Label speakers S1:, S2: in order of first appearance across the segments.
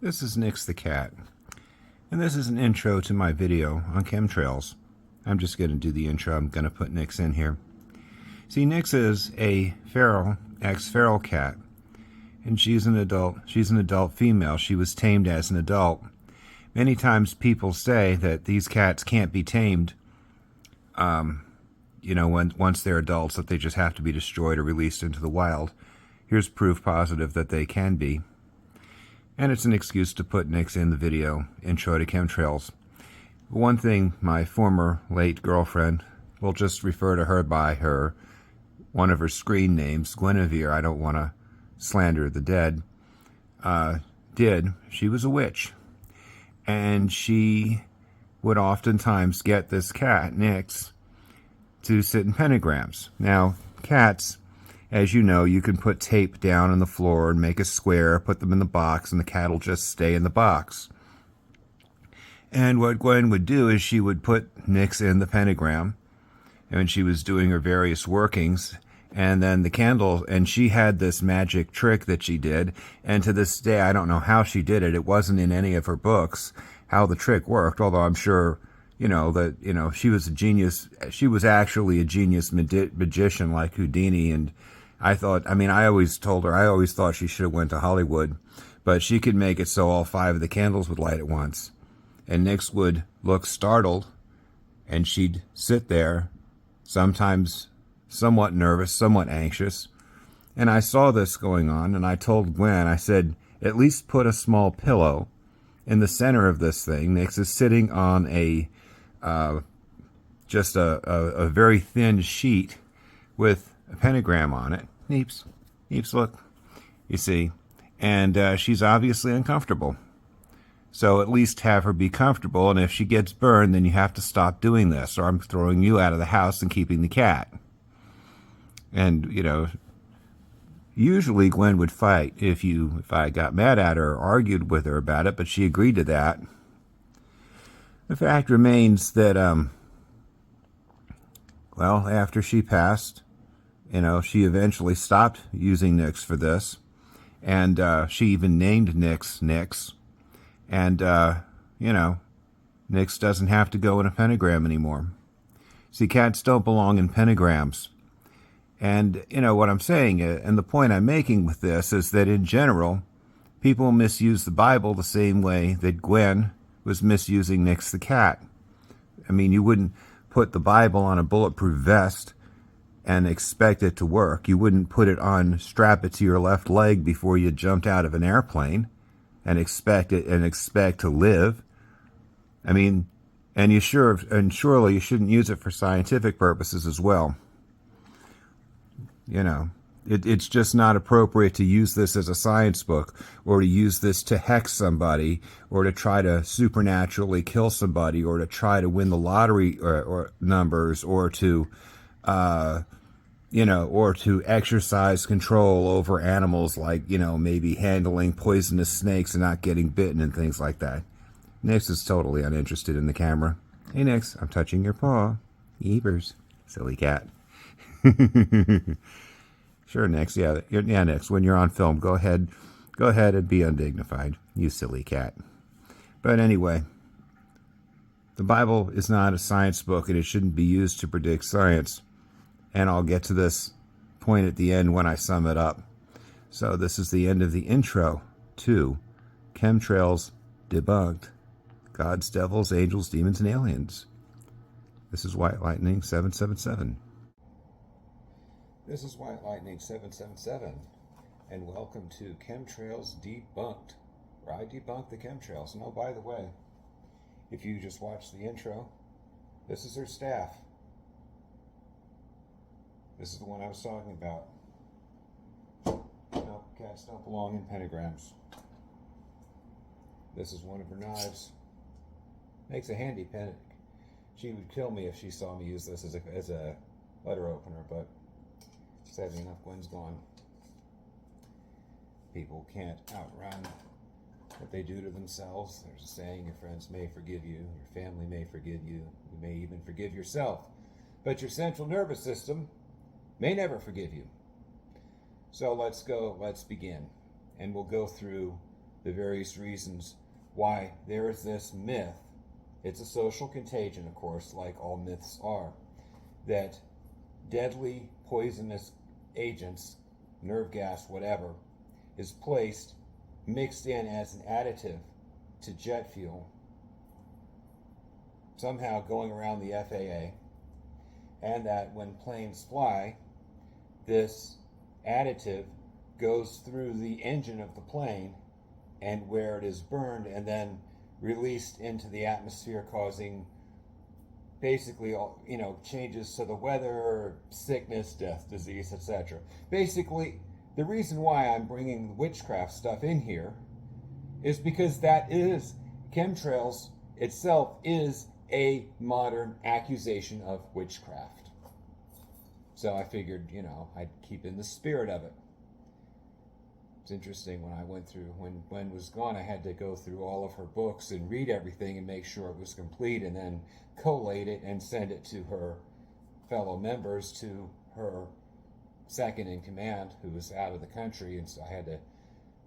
S1: This is Nix the cat, and this is an intro to my video on chemtrails. I'm just going to do the intro. I'm going to put Nix in here. See, Nix is a feral, ex-feral cat, and she's an adult. She's an adult female. She was tamed as an adult. Many times people say that these cats can't be tamed, once they're adults, that they just have to be destroyed or released into the wild. Here's proof positive that they can be. And it's an excuse to put Nix in the video, intro to chemtrails. One thing, my former late girlfriend, we'll just refer to her by one of her screen names, Guinevere, I don't want to slander the dead, she was a witch. And she would oftentimes get this cat, Nix, to sit in pentagrams. Now, cats, as you know, you can put tape down on the floor and make a square, put them in the box, and the cat will just stay in the box. And what Gwen would do is she would put Nix in the pentagram, and when she was doing her various workings, and then the candle, and she had this magic trick that she did, and to this day, I don't know how she did it. It wasn't in any of her books, how the trick worked, although I'm sure she was a genius. She was actually a genius magician like Houdini, and I always told her, I always thought she should have went to Hollywood, but she could make it so all 5 of the candles would light at once. And Nix would look startled, and she'd sit there, sometimes somewhat nervous, somewhat anxious. And I saw this going on, and I told Gwen, I said, at least put a small pillow in the center of this thing. Nix is sitting on a very thin sheet with a pentagram on it. Neeps, look, you see. And she's obviously uncomfortable. So at least have her be comfortable, and if she gets burned, then you have to stop doing this, or I'm throwing you out of the house and keeping the cat. And, usually Gwen would fight if I got mad at her or argued with her about it, but she agreed to that. The fact remains that, after she passed, she eventually stopped using Nix for this, and she even named Nix. And, Nix doesn't have to go in a pentagram anymore. See, cats don't belong in pentagrams. And, what I'm saying, and the point I'm making with this is that in general, people misuse the Bible the same way that Gwen was misusing Nix the cat. I mean, you wouldn't put the Bible on a bulletproof vest and expect it to work. You wouldn't strap it to your left leg before you jumped out of an airplane and expect to live. I mean, and surely you shouldn't use it for scientific purposes as well. It's just not appropriate to use this as a science book, or to use this to hex somebody, or to try to supernaturally kill somebody, or to try to win the lottery or numbers, or to exercise control over animals, like, maybe handling poisonous snakes and not getting bitten and things like that. Nix is totally uninterested in the camera. Hey, Nix, I'm touching your paw. Evers, silly cat. Sure, Nix. Yeah, Nix. When you're on film, go ahead and be undignified, you silly cat. But anyway, the Bible is not a science book, and it shouldn't be used to predict science. And I'll get to this point at the end when I sum it up. So this is the end of the intro to Chem-Trails Debunked: Gods, Devils, Angels, Demons, and Aliens. This is White Lightning 777. This is White Lightning 777, and welcome to Chem-Trails Debunked, where I debunk the chemtrails. And oh, by the way, if you just watched the intro, this is her staff. This is the one I was talking about. No, cats don't belong in pentagrams. This is one of her knives. Makes a handy pen. She would kill me if she saw me use this as a letter opener, but sadly enough, Gwen's gone. People can't outrun what they do to themselves. There's a saying, your friends may forgive you, your family may forgive you, you may even forgive yourself, but your central nervous system may never forgive you. So let's begin. And we'll go through the various reasons why there is this myth. It's a social contagion, of course, like all myths are, that deadly poisonous agents, nerve gas, whatever, is placed, mixed in as an additive to jet fuel, somehow going around the FAA, and that when planes fly, this additive goes through the engine of the plane and where it is burned and then released into the atmosphere, causing basically all, changes to the weather, sickness, death, disease, etc. Basically, the reason why I'm bringing the witchcraft stuff in here is because that is, chemtrails itself is a modern accusation of witchcraft. So I figured, I'd keep in the spirit of it. It's interesting, when I went through, when Gwen was gone, I had to go through all of her books and read everything and make sure it was complete, and then collate it and send it to her fellow members, to her second in command, who was out of the country, and so I had to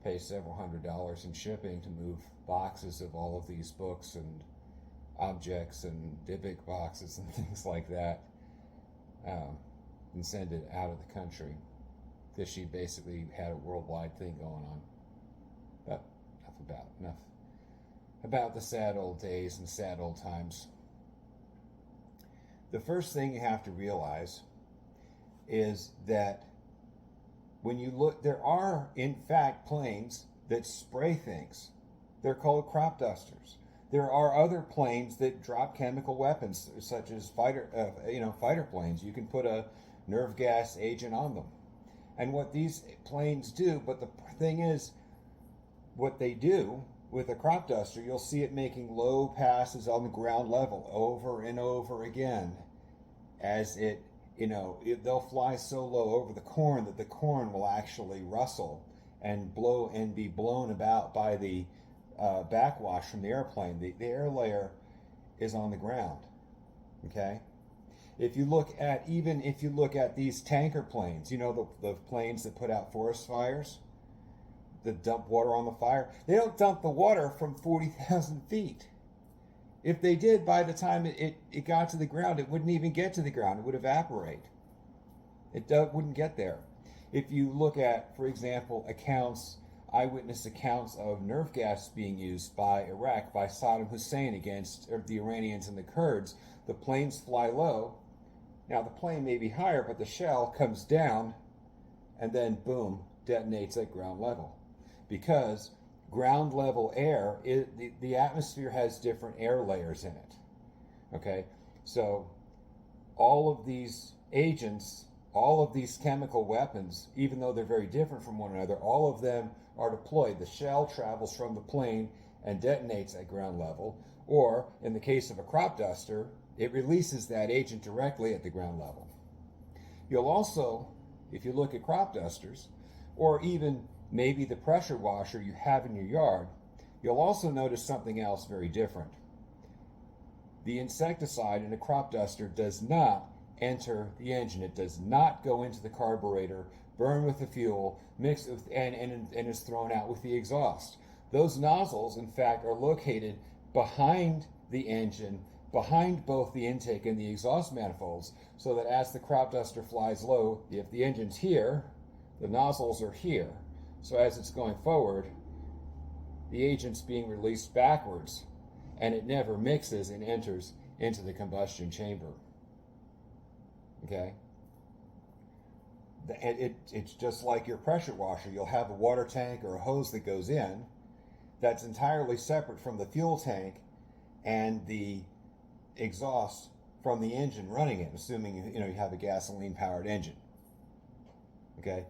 S1: pay several $100s in shipping to move boxes of all of these books and objects and Dybbuk boxes and things like that, and send it out of the country, because she basically had a worldwide thing going on. But enough about the sad old days and sad old times. The first thing you have to realize is that when you look, there are in fact planes that spray things. They're called crop dusters. There are other planes that drop chemical weapons, such as fighter planes. You can put a nerve gas agent on them. And what these planes do, but the thing is, what they do with a crop duster, you'll see it making low passes on the ground level over and over again, as they'll fly so low over the corn that the corn will actually rustle and be blown about by the backwash from the airplane. The air layer is on the ground. Okay? If you look at these tanker planes, the planes that put out forest fires, that dump water on the fire, they don't dump the water from 40,000 feet. If they did, by the time it got to the ground, it wouldn't even get to the ground. It would evaporate. It wouldn't get there. If you look at, for example, eyewitness accounts of nerve gas being used by Iraq, by Saddam Hussein against the Iranians and the Kurds, the planes fly low. Now, the plane may be higher, but the shell comes down and then, boom, detonates at ground level. Because ground level air, the atmosphere has different air layers in it. Okay? So all of these agents, all of these chemical weapons, even though they're very different from one another, all of them are deployed. The shell travels from the plane and detonates at ground level. Or, in the case of a crop duster, it releases that agent directly at the ground level. You'll also, if you look at crop dusters, or even maybe the pressure washer you have in your yard, you'll also notice something else very different. The insecticide in a crop duster does not enter the engine. It does not go into the carburetor, burn with the fuel, mix with, and is thrown out with the exhaust. Those nozzles, in fact, are located behind the engine, behind both the intake and the exhaust manifolds, so that as the crop duster flies low, if the engine's here, the nozzles are here. So as it's going forward, the agent's being released backwards, and it never mixes and enters into the combustion chamber. Okay? It's just like your pressure washer. You'll have a water tank or a hose that goes in that's entirely separate from the fuel tank and the exhaust from the engine running it, assuming you have a gasoline powered engine. Okay?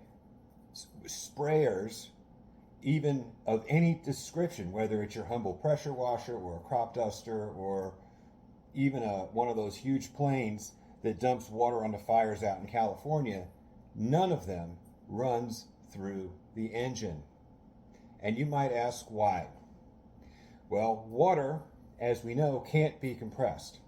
S1: Sprayers, even of any description, whether it's your humble pressure washer or a crop duster or even one of those huge planes that dumps water onto fires out in California, none of them runs through the engine. And you might ask why. Well, water, as we know, can't be compressed.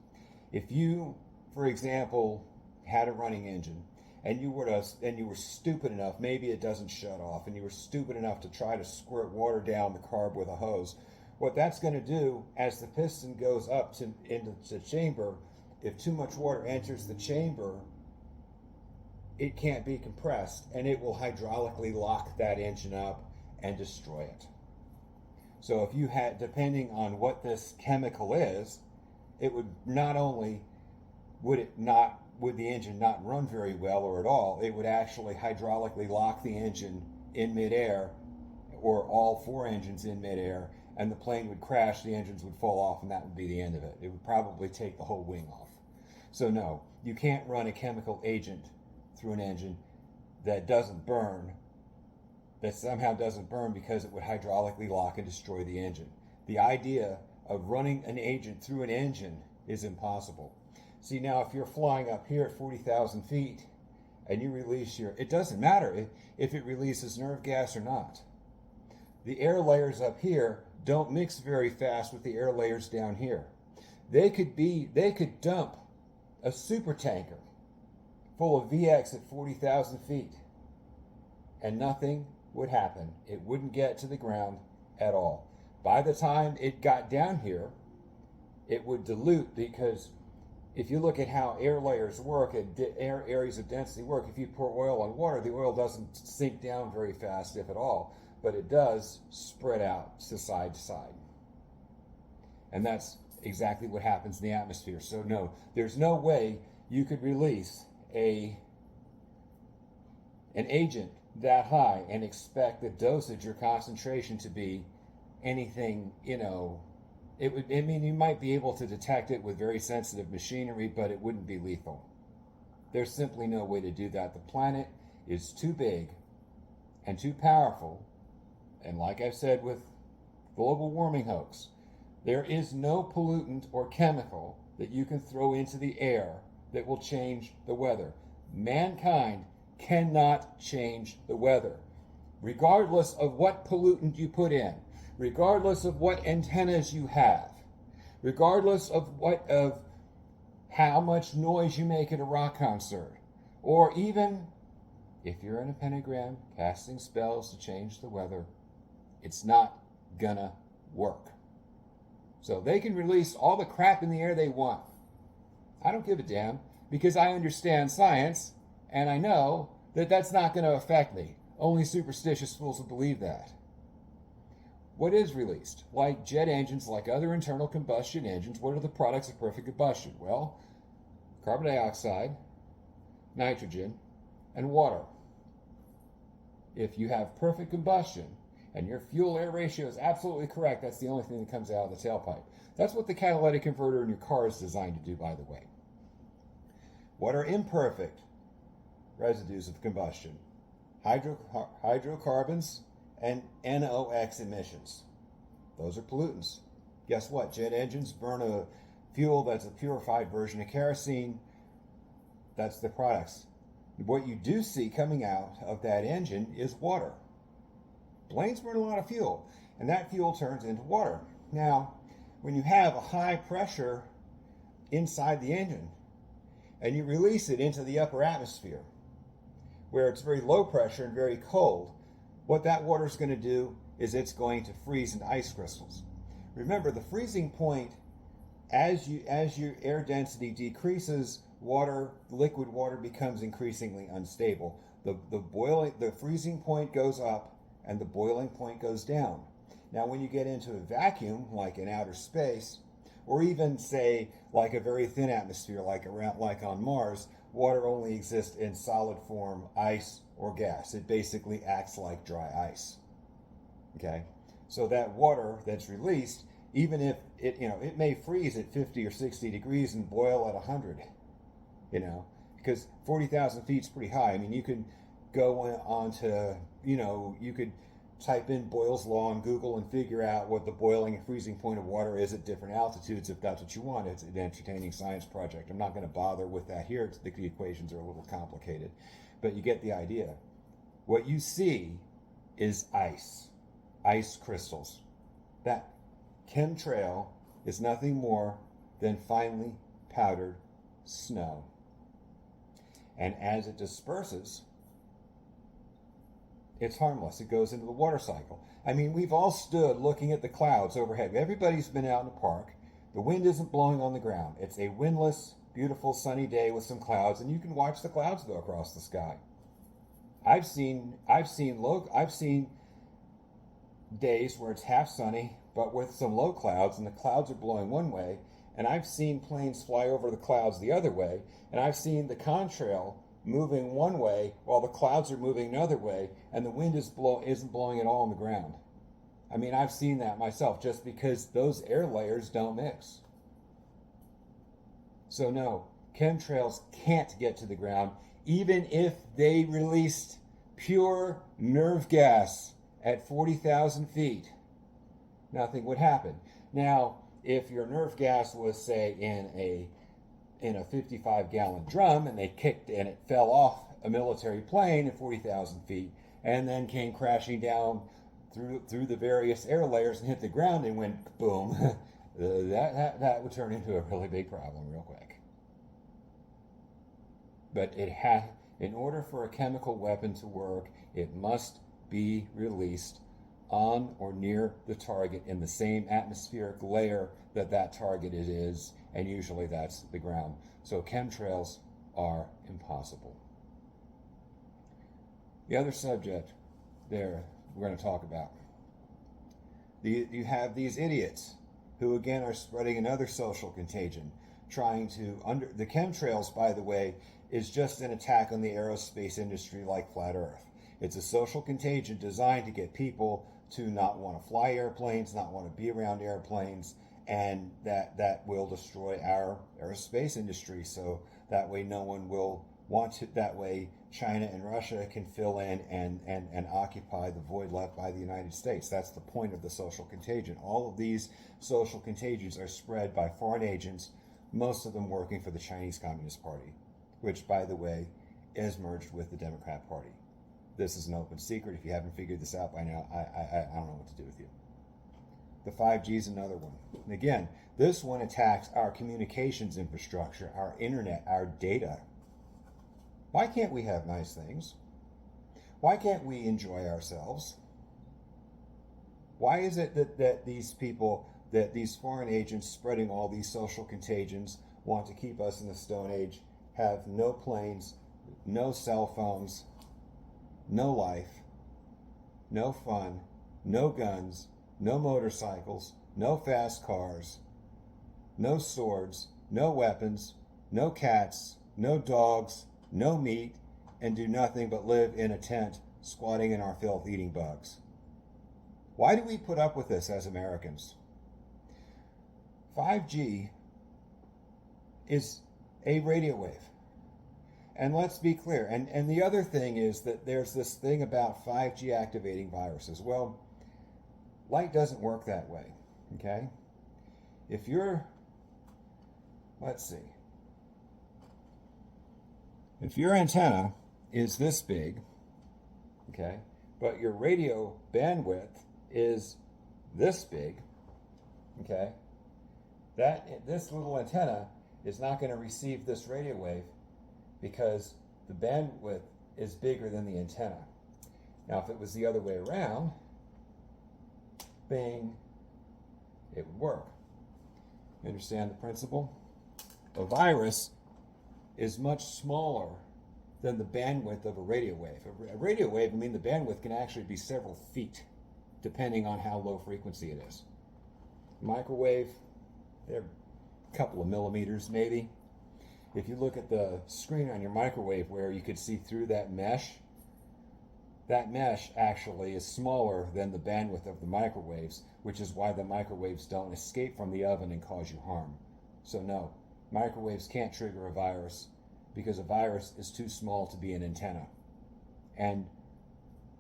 S1: If you, for example, had a running engine and you were stupid enough, maybe it doesn't shut off, and you were stupid enough to try to squirt water down the carb with a hose, what that's going to do as the piston goes up into the chamber, if too much water enters the chamber, it can't be compressed, and it will hydraulically lock that engine up and destroy it. So if you had, depending on what this chemical is, it would not only would the engine not run very well or at all, it would actually hydraulically lock the engine in midair, or all four engines in midair, and the plane would crash, the engines would fall off, and that would be the end of it. It would probably take the whole wing off. So no, you can't run a chemical agent through an engine that doesn't burn, that somehow doesn't burn, because it would hydraulically lock and destroy the engine. The idea of running an agent through an engine is impossible. See, now if you're flying up here at 40,000 feet and you release it doesn't matter if it releases nerve gas or not. The air layers up here don't mix very fast with the air layers down here. They could dump a super tanker full of VX at 40,000 feet and nothing would happen. It wouldn't get to the ground at all. By the time it got down here, it would dilute, because if you look at how air layers work and areas of density work, if you pour oil on water, the oil doesn't sink down very fast, if at all, but it does spread out to side. And that's exactly what happens in the atmosphere. So no, there's no way you could release an agent that high and expect the dosage or concentration to be anything, you might be able to detect it with very sensitive machinery, but it wouldn't be lethal. There's simply no way to do that. The planet is too big and too powerful, and like I've said with global warming hoax, there is no pollutant or chemical that you can throw into the air that will change the weather. Mankind cannot change the weather, regardless of what pollutant you put in, regardless of what antennas you have, regardless of how much noise you make at a rock concert, or even if you're in a pentagram casting spells to change the weather, it's not gonna work. So they can release all the crap in the air they want. I don't give a damn, because I understand science, and I know that that's not going to affect me. Only superstitious fools will believe that. What is released? Like jet engines, like other internal combustion engines, what are the products of perfect combustion? Well, carbon dioxide, nitrogen, and water. If you have perfect combustion and your fuel-air ratio is absolutely correct, that's the only thing that comes out of the tailpipe. That's what the catalytic converter in your car is designed to do, by the way. What are imperfect residues of combustion? Hydrocarbons and NOx emissions. Those are pollutants. Guess what? Jet engines burn a fuel that's a purified version of kerosene. That's the products. What you do see coming out of that engine is water. Planes burn a lot of fuel, and that fuel turns into water. Now, when you have a high pressure inside the engine, and you release it into the upper atmosphere, where it's very low pressure and very cold, what that water is going to do is it's going to freeze into ice crystals. Remember, the freezing point, as your air density decreases, liquid water becomes increasingly unstable. The freezing point goes up and the boiling point goes down. Now, when you get into a vacuum, like in outer space, or even say like a very thin atmosphere, like on Mars, water only exists in solid form, ice or gas. It basically acts like dry ice. Okay, so that water that's released, even if it may freeze at 50 or 60 degrees and boil at 100, because 40,000 feet is pretty high. I mean, you can go on to, you could type in Boyle's Law on Google and figure out what the boiling and freezing point of water is at different altitudes, if that's what you want. It's an entertaining science project. I'm not going to bother with that here. The equations are a little complicated, but you get the idea. What you see is ice crystals. That chemtrail is nothing more than finely powdered snow. And as it disperses, it's harmless. It goes into the water cycle. I mean, we've all stood looking at the clouds overhead. Everybody's been out in the park. The wind isn't blowing on the ground. It's a windless, beautiful, sunny day with some clouds, and you can watch the clouds go across the sky. I've seen days where it's half sunny, but with some low clouds, and the clouds are blowing one way, and I've seen planes fly over the clouds the other way, and I've seen the contrail moving one way while the clouds are moving another way, and the wind isn't blowing at all on the ground. I mean, I've seen that myself, just because those air layers don't mix. So no, chemtrails can't get to the ground, even if they released pure nerve gas at 40,000 feet. Nothing would happen. Now, if your nerve gas was, say, in a 55-gallon drum, and they kicked and it fell off a military plane at 40,000 feet, and then came crashing down through the various air layers and hit the ground and went boom, that would turn into a really big problem real quick. But in order for a chemical weapon to work, it must be released on or near the target in the same atmospheric layer that target is, and usually that's the ground. So chemtrails are impossible. The other subject there we're going to talk about. You have these idiots who again are spreading another social contagion, trying to the chemtrails, by the way, is just an attack on the aerospace industry like flat Earth. It's a social contagion designed to get people to not want to fly airplanes, not want to be around airplanes, and that will destroy our aerospace industry. So that way no one will want to, that way China and Russia can fill in and occupy the void left by the United States. That's the point of the social contagion. All of these social contagions are spread by foreign agents, most of them working for the Chinese Communist Party, which, by the way, is merged with the Democrat Party. This is an open secret. If you haven't figured this out by now, I don't know what to do with you. The 5G is another one. And again, this one attacks our communications infrastructure, our internet, our data. Why can't we have nice things? Why can't we enjoy ourselves? Why is it that these people, that these foreign agents spreading all these social contagions want to keep us in the Stone Age, have no planes, no cell phones, no life, no fun, no guns, no motorcycles, no fast cars, no swords, no weapons, no cats, no dogs, no meat, and do nothing but live in a tent, squatting in our filth, eating bugs? Why do we put up with this as Americans? 5G is a radio wave. And let's be clear. And the other thing is that there's this thing about 5G activating viruses. Well, light doesn't work that way, okay? If you're, let's see. If your antenna is this big, okay, but your radio bandwidth is this big, okay, this little antenna is not going to receive this radio wave because the bandwidth is bigger than the antenna. Now, if it was the other way around, bing, it would work. You understand the principle? A virus is much smaller than the bandwidth of a radio wave. A radio wave, I mean, the bandwidth can actually be several feet, depending on how low frequency it is. Microwave, they're a couple of millimeters maybe. If you look at the screen on your microwave where you could see through that mesh actually is smaller than the bandwidth of the microwaves, which is why the microwaves don't escape from the oven and cause you harm. So no, microwaves can't trigger a virus because a virus is too small to be an antenna. And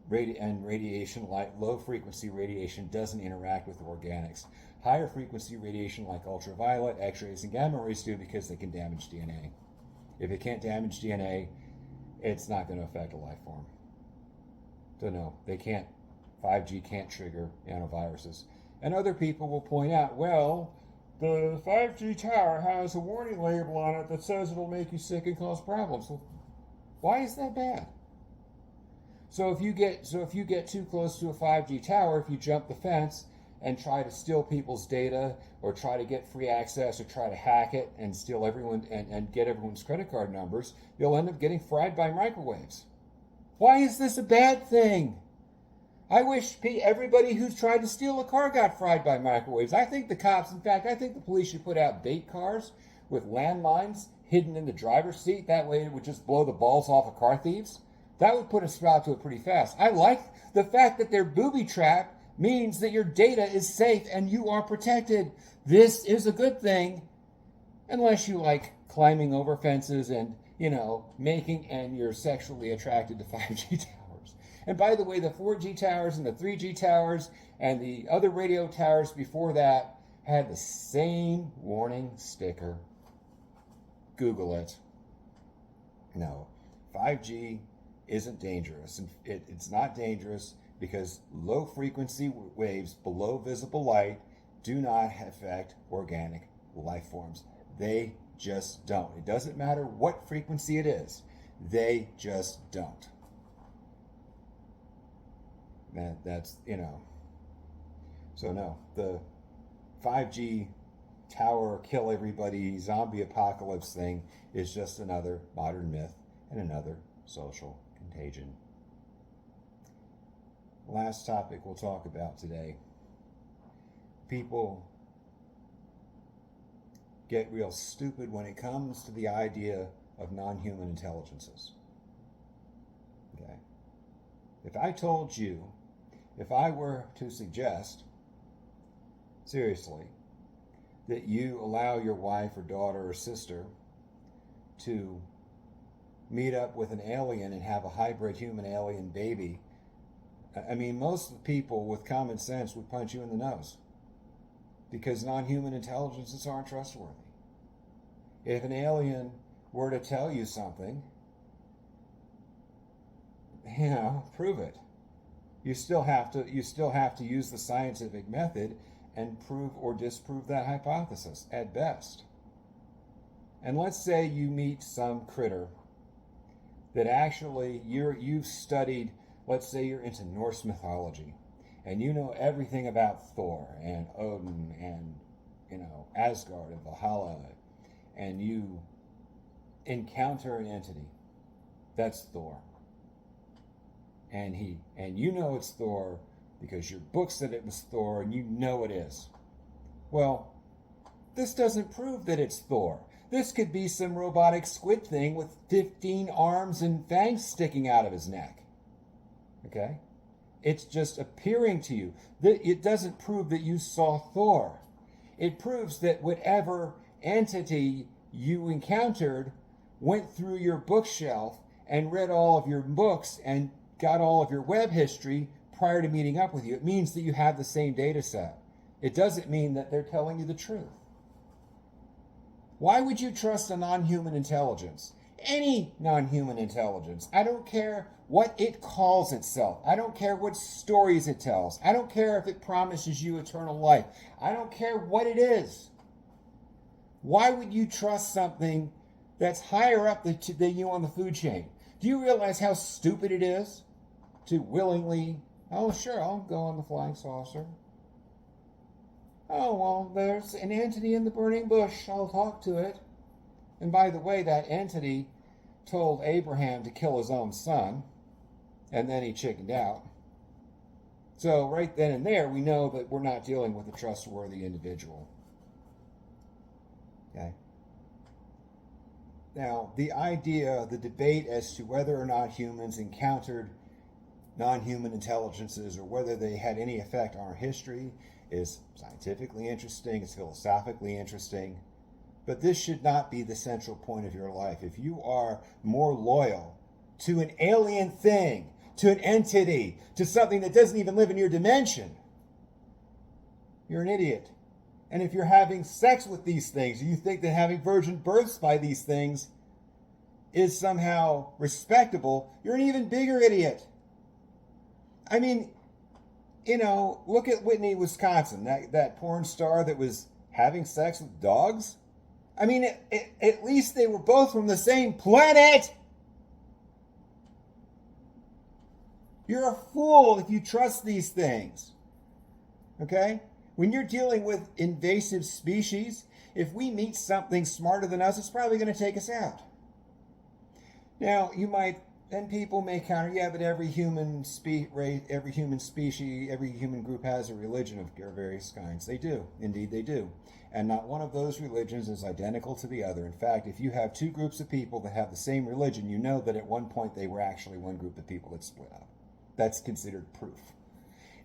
S1: radiation, like low frequency radiation, doesn't interact with organics. Higher frequency radiation like ultraviolet, X-rays, and gamma rays do because they can damage DNA. If it can't damage DNA, it's not going to affect a life form. So no, they can't. 5G can't trigger nanoviruses. And other people will point out, well, the 5G tower has a warning label on it that says it'll make you sick and cause problems. Well, Why is that bad? So if you get too close to a 5G tower, if you jump the fence and try to steal people's data or try to get free access or try to hack it and steal everyone and get everyone's credit card numbers, you'll end up getting fried by microwaves. Why is this a bad thing? I wish everybody who's tried to steal a car got fried by microwaves. I think the cops, in fact, I think the police should put out bait cars with landmines hidden in the driver's seat. That way it would just blow the balls off of car thieves. That would put a stop to it pretty fast. I like the fact that they're booby-trapped means that your data is safe and you are protected. This is a good thing, unless you like climbing over fences and, and you're sexually attracted to 5G towers. And by the way, the 4G towers and the 3G towers and the other radio towers before that had the same warning sticker. Google it. No, 5G isn't dangerous. It's not dangerous because low frequency waves below visible light do not affect organic life forms. They just don't. It doesn't matter what frequency it is. They just don't. That's. So no, the 5G tower kill everybody zombie apocalypse thing is just another modern myth and another social contagion. Last topic we'll talk about today. People get real stupid when it comes to the idea of non-human intelligences. Okay? If I were to suggest, seriously, that you allow your wife or daughter or sister to meet up with an alien and have a hybrid human-alien baby, I mean, most of the people with common sense would punch you in the nose because non-human intelligences aren't trustworthy. If an alien were to tell you something, prove it. You still have to use the scientific method and prove or disprove that hypothesis at best. And let's say you meet some critter that actually you've studied. Let's say you're into Norse mythology and you know everything about Thor and Odin and Asgard and Valhalla, and you encounter an entity that's Thor, and you know it's Thor because your book said it was Thor and you know it is. Well, this doesn't prove that it's Thor. This could be some robotic squid thing with 15 arms and fangs sticking out of his neck. Okay? It's just appearing to you. It doesn't prove that you saw Thor. It proves that whatever entity you encountered went through your bookshelf and read all of your books and got all of your web history prior to meeting up with you. It means that you have the same data set. It doesn't mean that they're telling you the truth. Why would you trust a non-human intelligence? Any non-human intelligence. I don't care what it calls itself. I don't care what stories it tells. I don't care if it promises you eternal life. I don't care what it is. Why would you trust something that's higher up than you on the food chain? Do you realize how stupid it is to willingly, oh sure, I'll go on the flying saucer. Oh, well, there's an entity in the burning bush. I'll talk to it. And by the way, that entity told Abraham to kill his own son, and then he chickened out. So right then and there, we know that we're not dealing with a trustworthy individual. Okay? Now, the debate as to whether or not humans encountered non-human intelligences or whether they had any effect on our history is scientifically interesting, it's philosophically interesting, but this should not be the central point of your life. If you are more loyal to an alien thing, to an entity, to something that doesn't even live in your dimension, you're an idiot. And if you're having sex with these things, you think that having virgin births by these things is somehow respectable, you're an even bigger idiot. I mean, look at Whitney, Wisconsin, that porn star that was having sex with dogs. I mean, at least they were both from the same planet.
S2: You're a fool if you trust these things. Okay? When you're dealing with invasive species, if we meet something smarter than us, it's probably going to take us out. Now, you might, and people may counter, yeah, but every human every human species, every human group has a religion of various kinds. They do. Indeed, they do. And not one of those religions is identical to the other. In fact, if you have two groups of people that have the same religion, you know that at one point they were actually one group of people that split up. That's considered proof.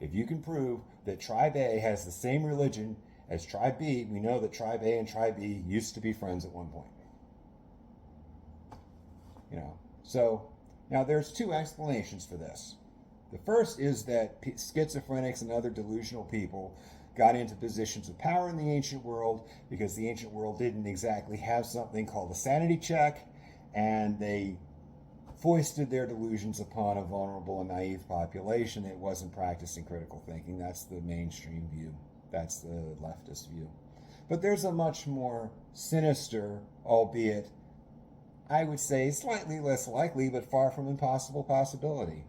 S2: If you can prove that tribe A has the same religion as tribe B, we know that tribe A and tribe B used to be friends at one point. So now there's two explanations for this. The first is that schizophrenics and other delusional people got into positions of power in the ancient world because the ancient world didn't exactly have something called a sanity check, and they foisted their delusions upon a vulnerable and naive population that wasn't practicing critical thinking. That's the mainstream view. That's the leftist view. But there's a much more sinister, albeit I would say slightly less likely, but far from impossible possibility.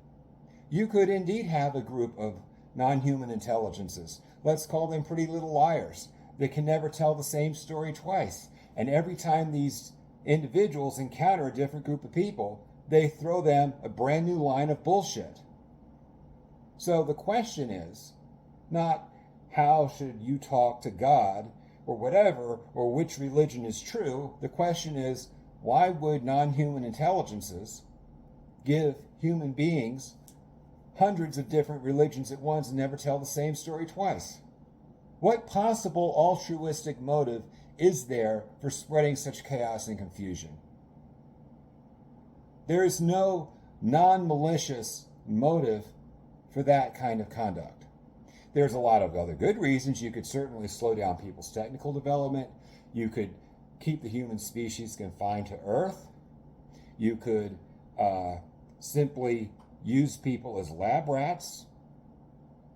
S2: You could indeed have a group of non-human intelligences, let's call them pretty little liars, that can never tell the same story twice. And every time these individuals encounter a different group of people, they throw them a brand new line of bullshit. So the question is not how should you talk to God or whatever, or which religion is true. The question is, why would non-human intelligences give human beings hundreds of different religions at once and never tell the same story twice? What possible altruistic motive is there for spreading such chaos and confusion? There is no non-malicious motive for that kind of conduct. There's a lot of other good reasons. You could certainly slow down people's technical development. You could keep the human species confined to Earth. You could simply use people as lab rats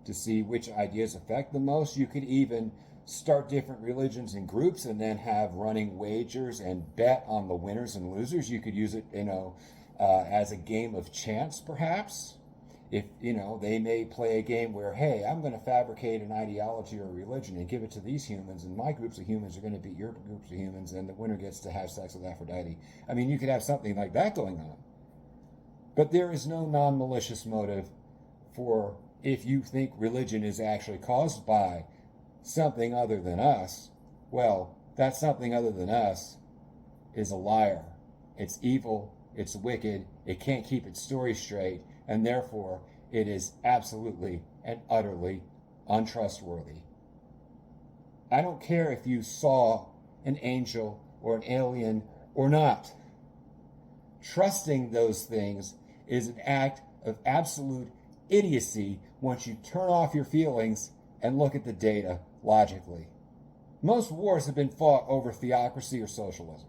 S2: to see which ideas affect them most. You could even start different religions in groups and then have running wagers and bet on the winners and losers. You could use it, as a game of chance, perhaps. If, they may play a game where, hey, I'm going to fabricate an ideology or a religion and give it to these humans, and my groups of humans are going to beat your groups of humans, and the winner gets to have sex with Aphrodite. I mean, you could have something like that going on. But there is no non-malicious motive for, if you think religion is actually caused by something other than us, well, that something other than us is a liar. It's evil, it's wicked, it can't keep its story straight, and therefore it is absolutely and utterly untrustworthy. I don't care if you saw an angel or an alien or not. Trusting those things is an act of absolute idiocy once you turn off your feelings and look at the data logically. Most wars have been fought over theocracy or socialism.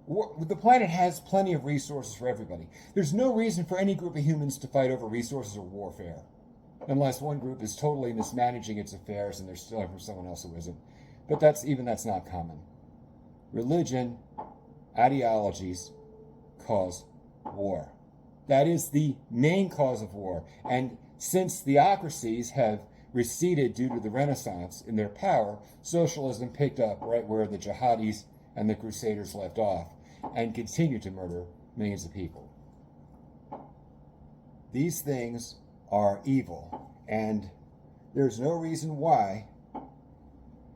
S2: The planet has plenty of resources for everybody. There's no reason for any group of humans to fight over resources or warfare, unless one group is totally mismanaging its affairs and they're stealing from someone else who isn't. But that's not common. Religion, ideologies cause war. That is the main cause of war. And since theocracies have receded due to the Renaissance in their power, socialism picked up right where the jihadis and the crusaders left off and continue to murder millions of people. These things are evil, and there's no reason why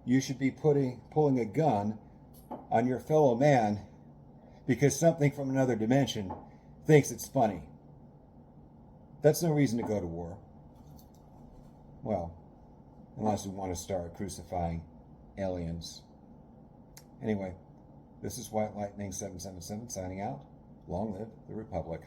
S2: you should be pulling a gun on your fellow man because something from another dimension thinks it's funny. That's no reason to go to war. Well, unless we want to start crucifying aliens. Anyway, this is White Lightning 777 signing out. Long live the Republic.